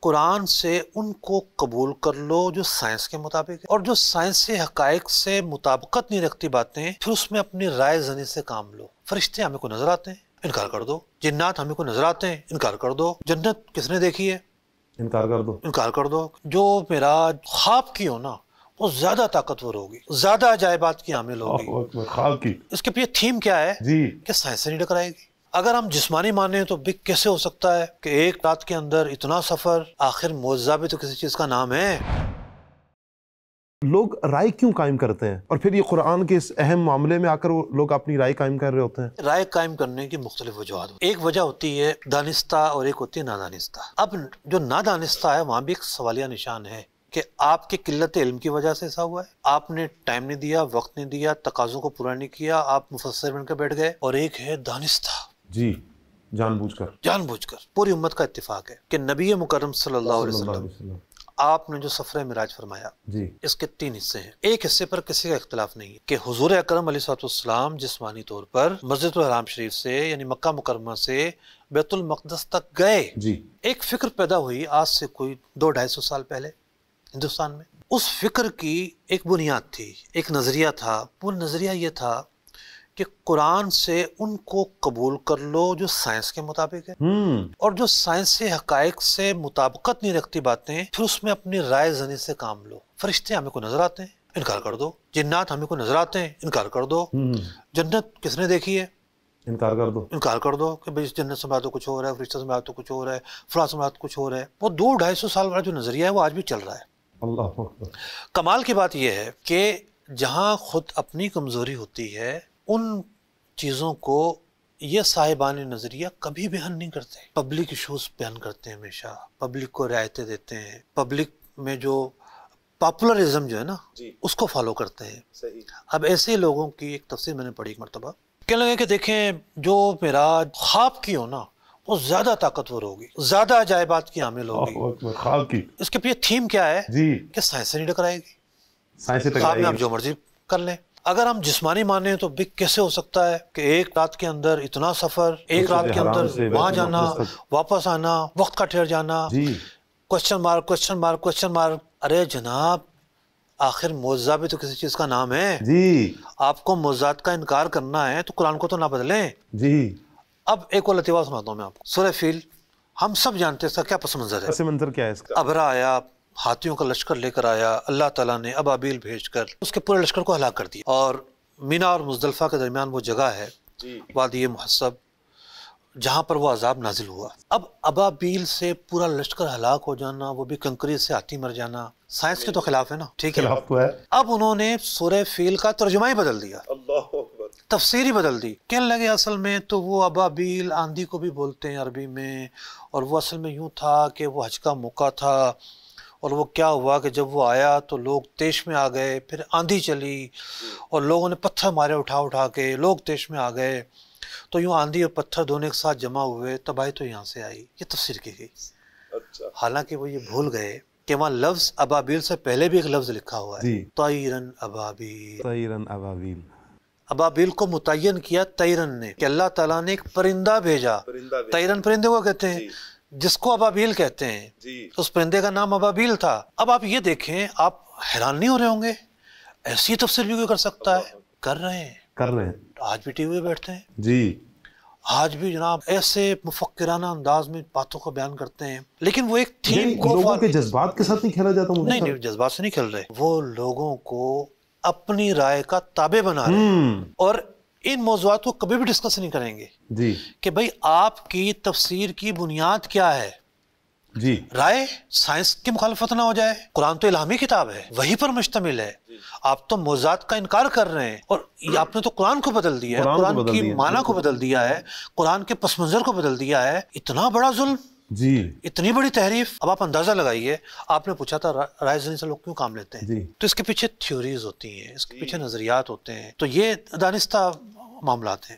قرآن سے ان کو قبول کر لو جو سائنس کے مطابق ہے، اور جو سائنسی حقائق سے مطابقت نہیں رکھتی باتیں پھر اس میں اپنی رائے زنی سے کام لو۔ فرشتے ہمیں کو نظر آتے ہیں، انکار کر دو۔ جنات ہمیں کو نظر آتے ہیں، انکار کر دو۔ جنت کس نے دیکھی ہے؟ انکار کر دو۔ انکار کر دو۔ جو معراج خواب کی ہو نا وہ زیادہ طاقتور ہوگی، زیادہ عجائبات کی حامل ہوگی۔ خواب کی اس کے پیچھے تھیم کیا ہے جی کہ سائنس سے نہیں ٹکرائے گی۔ اگر ہم جسمانی مانیں تو بھی کیسے ہو سکتا ہے کہ ایک رات کے اندر اتنا سفر؟ آخر معجزہ بھی تو کسی چیز کا نام ہے۔ لوگ رائے کیوں قائم کرتے ہیں، اور پھر یہ قرآن کے اس اہم معاملے میں آ کر وہ لوگ اپنی رائے قائم کر رہے ہوتے ہیں؟ رائے قائم کرنے کی مختلف وجوہات ہوتی ہیں۔ ایک وجہ ہوتی ہے دانستہ اور ایک ہوتی ہے نادانستہ۔ اب جو نادانستہ ہے وہاں بھی ایک سوالیہ نشان ہے کہ آپ کی قلت علم کی وجہ سے ایسا ہوا ہے، آپ نے ٹائم نہیں دیا، وقت نہیں دیا، تقاضوں کو پورا نہیں کیا، آپ مفسر بن کے بیٹھ گئے۔ اور ایک ہے دانستہ، جی جان بوجھ کر پوری امت کا اتفاق ہے کہ نبی مکرم صلی اللہ علیہ وسلم آپ نے جو سفر معراج فرمایا جی اس کے 3 حصے ہیں۔ ایک حصے پر کسی کا اختلاف نہیں ہے کہ حضور اکرم علیہ السلام جسمانی طور پر مسجد الحرام شریف سے یعنی مکہ مکرمہ سے بیت المقدس تک گئے۔ جی ایک فکر پیدا ہوئی آج سے کوئی 200-250 سال پہلے ہندوستان میں۔ اس فکر کی ایک بنیاد تھی، ایک نظریہ تھا۔ وہ نظریہ یہ تھا کہ قرآن سے ان کو قبول کر لو جو سائنس کے مطابق ہے، اور جو سائنسی حقائق سے مطابقت نہیں رکھتی باتیں پھر اس میں اپنی رائے زنی سے کام لو۔ فرشتے ہمیں کو نظر آتے ہیں، انکار کر دو۔ جنات ہمیں کو نظر آتے ہیں، انکار کر دو۔ جنت کس نے دیکھی ہے؟ انکار کر دو کہ بھئی جنت سے مراد تو کچھ اور ہے، فرشتہ سے مراد تو کچھ اور ہے، فلاں سے مراد کچھ اور ہے۔ وہ 200-250 سال والا جو نظریہ ہے وہ آج بھی چل رہا ہے۔ اللہ اکبر۔ کمال کی بات یہ ہے کہ جہاں خود اپنی کمزوری ہوتی ہے ان چیزوں کو یہ صاحبان نظریہ کبھی بیان نہیں کرتے۔ پبلک ایشوز بیان کرتے ہیں، ہمیشہ پبلک کو رعایتیں دیتے ہیں، پبلک میں جو پاپولرزم جو ہے نا اس کو فالو کرتے ہیں۔ اب ایسے لوگوں کی ایک تفسیر میں نے پڑھی ایک مرتبہ، کہنے لگے کہ دیکھیں جو معراج خواب کی ہو نا وہ زیادہ طاقتور ہوگی، زیادہ عجائبات کی حامل ہوگی۔ خواب کی اس کے پیچھے تھیم کیا ہے جی کہ سائنس سے نہیں ٹکرائے گی۔ سائنس سے خواب ٹکرائے میں آپ گی۔ جو مرضی کر لیں۔ اگر ہم جسمانی مانیں تو بھی کیسے ہو سکتا ہے کہ ایک رات کے اندر اتنا سفر، ایک رات کے اندر وہاں جانا، واپس آنا، وقت کا ٹھہر جانا، جی question mark question mark question mark. ارے جناب آخر معجزہ بھی تو کسی چیز کا نام ہے۔ جی آپ کو معجزات کا انکار کرنا ہے تو قرآن کو تو نہ بدلیں۔ جی اب ایک اور لطیفہ سناتا ہوں میں آپ کو۔ سورہ فیل ہم سب جانتے ہیں اس کا کیا پس منظر ہے۔ پس منظر کیا ہے اس کا؟ ابرا آیا، ہاتھیوں کا لشکر لے کر آیا، اللہ تعالیٰ نے ابابیل بھیج کر اس کے پورے لشکر کو ہلاک کر دیا۔ اور مینا اور مزدلفہ کے درمیان وہ جگہ ہے وادی محصب جہاں پر وہ عذاب نازل ہوا۔ اب ابابیل سے پورا لشکر ہلاک ہو جانا، وہ بھی کنکریٹ سے ہاتھی مر جانا، سائنس کے تو خلاف ہے نا، ٹھیک ہے۔ خلاف تو ہے۔ اب انہوں نے سورہ فیل کا ترجمہ ہی بدل دیا، تفسیر ہی بدل دی۔ کہنے لگے اصل میں تو وہ ابابیل آندھی کو بھی بولتے ہیں عربی میں، اور وہ اصل میں یوں تھا کہ وہ حج کا موقع تھا، اور وہ کیا ہوا کہ جب وہ آیا تو لوگ تیش میں آ گئے، پھر آندھی چلی اور لوگوں نے پتھر مارے اٹھا اٹھا کے، لوگ تیش میں آ گئے، تو یوں آندھی اور پتھر دونوں ایک ساتھ جمع ہوئے، تباہی تو یہاں سے آئی۔ یہ تفسیر کی گئی۔ حالانکہ وہ یہ بھول گئے کہ وہاں لفظ ابابیل سے پہلے بھی ایک لفظ لکھا ہوا ہے، طیرن ابابیل۔ طیرن ابابیل، ابابیل کو متعین کیا طیرن نے کہ اللہ تعالیٰ نے ایک پرندہ بھیجا۔ طیرن پرندے کو کہتے ہیں جس کو ابابیل کہتے ہیں، اس پرندے کا نام ابابیل تھا۔ اب آپ یہ دیکھیں، آپ حیران نہیں ہو رہے ہوں گے ایسی تفسیر بھی کوئی کر سکتا ہے؟ کر رہے ہیں۔ آج بھی ٹی وی پہ بیٹھتے ہیں، جی آج بھی جناب ایسے مفکرانہ انداز میں باتوں کو بیان کرتے ہیں، لیکن وہ ایک تھیم کو لوگوں کے جذبات کے ساتھ نہیں کھیلا جاتا۔ نہیں جذبات سے نہیں کھیل رہے، وہ لوگوں کو اپنی رائے کا تابع بنا رہے ہیں، اور ان موضوعات کو کبھی بھی ڈسکس نہیں کریں گے جی کہ بھئی آپ کی تفسیر کی بنیاد کیا ہے۔ جی رائے سائنس کی مخالفت نہ ہو جائے۔ قرآن تو الہامی کتاب ہے، وہی پر مشتمل ہے۔ آپ تو معجزات کا انکار کر رہے ہیں، اور آپ نے تو قرآن کو بدل دیا ہے، قرآن کی معنی کو بدل دیا ہے، قرآن کے پس منظر کو بدل دیا ہے۔ اتنا بڑا ظلم، جی اتنی بڑی تحریف۔ اب آپ اندازہ لگائیے، آپ نے پوچھا تھا رائے زنی سے لوگ کیوں کام لیتے ہیں، تو اس کے پیچھے تھیوریز ہوتی ہیں، اس کے پیچھے نظریات ہوتے ہیں، تو یہ دانستہ معاملات ہیں۔